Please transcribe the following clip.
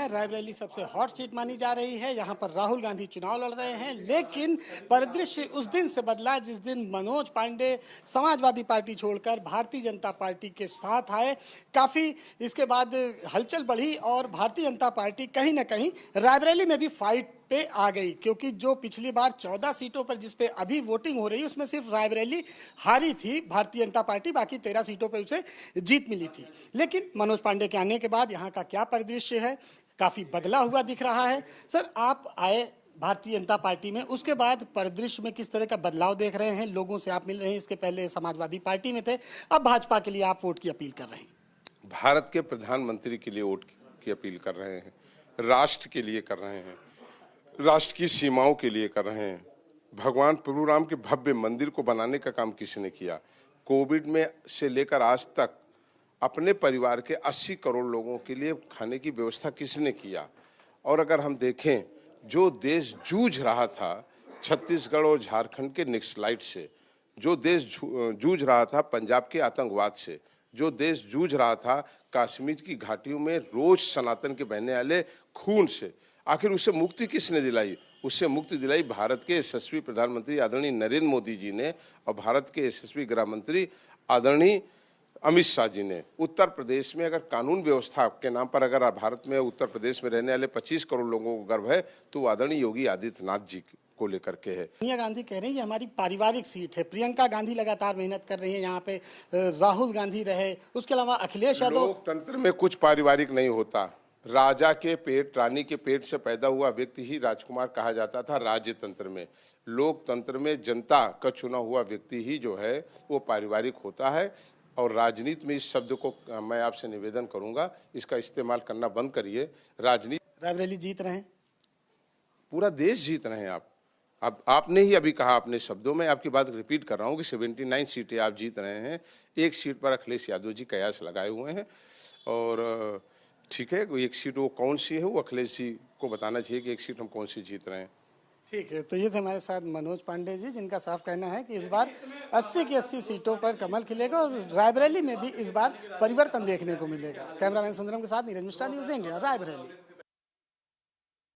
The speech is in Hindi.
हैं। रायबरेली सबसे हॉट सीट मानी जा रही है। यहाँ पर राहुल गांधी चुनाव लड़ रहे हैं, लेकिन परिदृश्य उस दिन से बदला जिस दिन मनोज पांडे समाजवादी पार्टी छोड़कर भारतीय जनता पार्टी के साथ आए। काफ़ी इसके बाद हलचल बढ़ी और भारतीय जनता पार्टी कहीं ना कहीं रायबरेली में भी फाइट पे आ गई, क्योंकि जो पिछली बार 14 सीटों पर जिस पे अभी वोटिंग हो रही है उसमें सिर्फ रायबरेली हारी थी भारतीय जनता पार्टी, बाकी 13 सीटों पे उसे जीत मिली थी। लेकिन मनोज पांडे के आने के बाद यहाँ का क्या परिदृश्य है, काफ़ी बदला हुआ दिख रहा है। सर, आप आए भारतीय जनता पार्टी में, उसके बाद परिदृश्य में किस तरह का बदलाव देख रहे हैं? लोगों से आप मिल रहे हैं, इसके पहले समाजवादी पार्टी में थे, अब भाजपा के लिए आप वोट की अपील कर रहे हैं। भारत के प्रधानमंत्री के लिए वोट की अपील कर रहे हैं, राष्ट्र के लिए कर रहे हैं, राष्ट्र की सीमाओं के लिए कर रहे हैं। भगवान प्रभु राम के भव्य मंदिर को बनाने का काम किसने किया? कोविड में से लेकर आज तक अपने परिवार के 80 करोड़ लोगों के लिए खाने की व्यवस्था किसने किया? और अगर हम देखें, जो देश जूझ रहा था छत्तीसगढ़ और झारखंड के नक्सलाइट से, जो देश जूझ रहा था पंजाब के आतंकवाद से, जो देश जूझ रहा था कश्मीर की घाटियों में रोज सनातन के बहने वाले खून से, आखिर उससे मुक्ति किसने दिलाई? उससे मुक्ति दिलाई भारत के यशस्वी प्रधानमंत्री आदरणीय नरेंद्र मोदी जी ने और भारत के यशस्वी गृह मंत्री आदरणीय अमित शाह जी ने। उत्तर प्रदेश में अगर कानून व्यवस्था के नाम पर अगर भारत में उत्तर प्रदेश में रहने वाले 25 करोड़ लोगों को गर्व है तो आदरणीय योगी आदित्यनाथ जी को लेकर के है। सोनिया गांधी कह रही है हमारी पारिवारिक सीट है, प्रियंका गांधी लगातार मेहनत कर रही है यहाँ पे, राहुल गांधी रहे, उसके अलावा अखिलेश यादव। लोकतंत्र में कुछ पारिवारिक नहीं होता। राजा के पेट, रानी के पेट से पैदा हुआ व्यक्ति ही राजकुमार कहा जाता था राज्य तंत्र में। लोकतंत्र में जनता का चुना हुआ व्यक्ति ही जो है वो पारिवारिक होता है। और राजनीति में इस शब्द को मैं आपसे निवेदन करूंगा, इसका इस्तेमाल करना बंद करिए। राजनीति रायबरेली जीत रहे हैं, पूरा देश जीत रहे हैं आप। अब आपने ही अभी कहा अपने शब्दों में, आपकी बात रिपीट कर रहा हूँ कि 79 सीटें आप जीत रहे हैं। एक सीट पर अखिलेश यादव जी कयास लगाए हुए हैं और ठीक है, एक सीट वो कौन सी है वो अखिलेश जी को बताना चाहिए कि एक सीट हम कौन सी जीत रहे हैं। ठीक है। तो ये थे हमारे साथ मनोज पांडे जी, जिनका साफ कहना है कि इस बार 80 की 80 सीटों पर कमल खिलेगा और रायबरेली में भी इस बार परिवर्तन देखने को मिलेगा। कैमरामैन सुंदरम के साथ नीरज मिश्रा, न्यूज़ इंडिया, रायबरेली।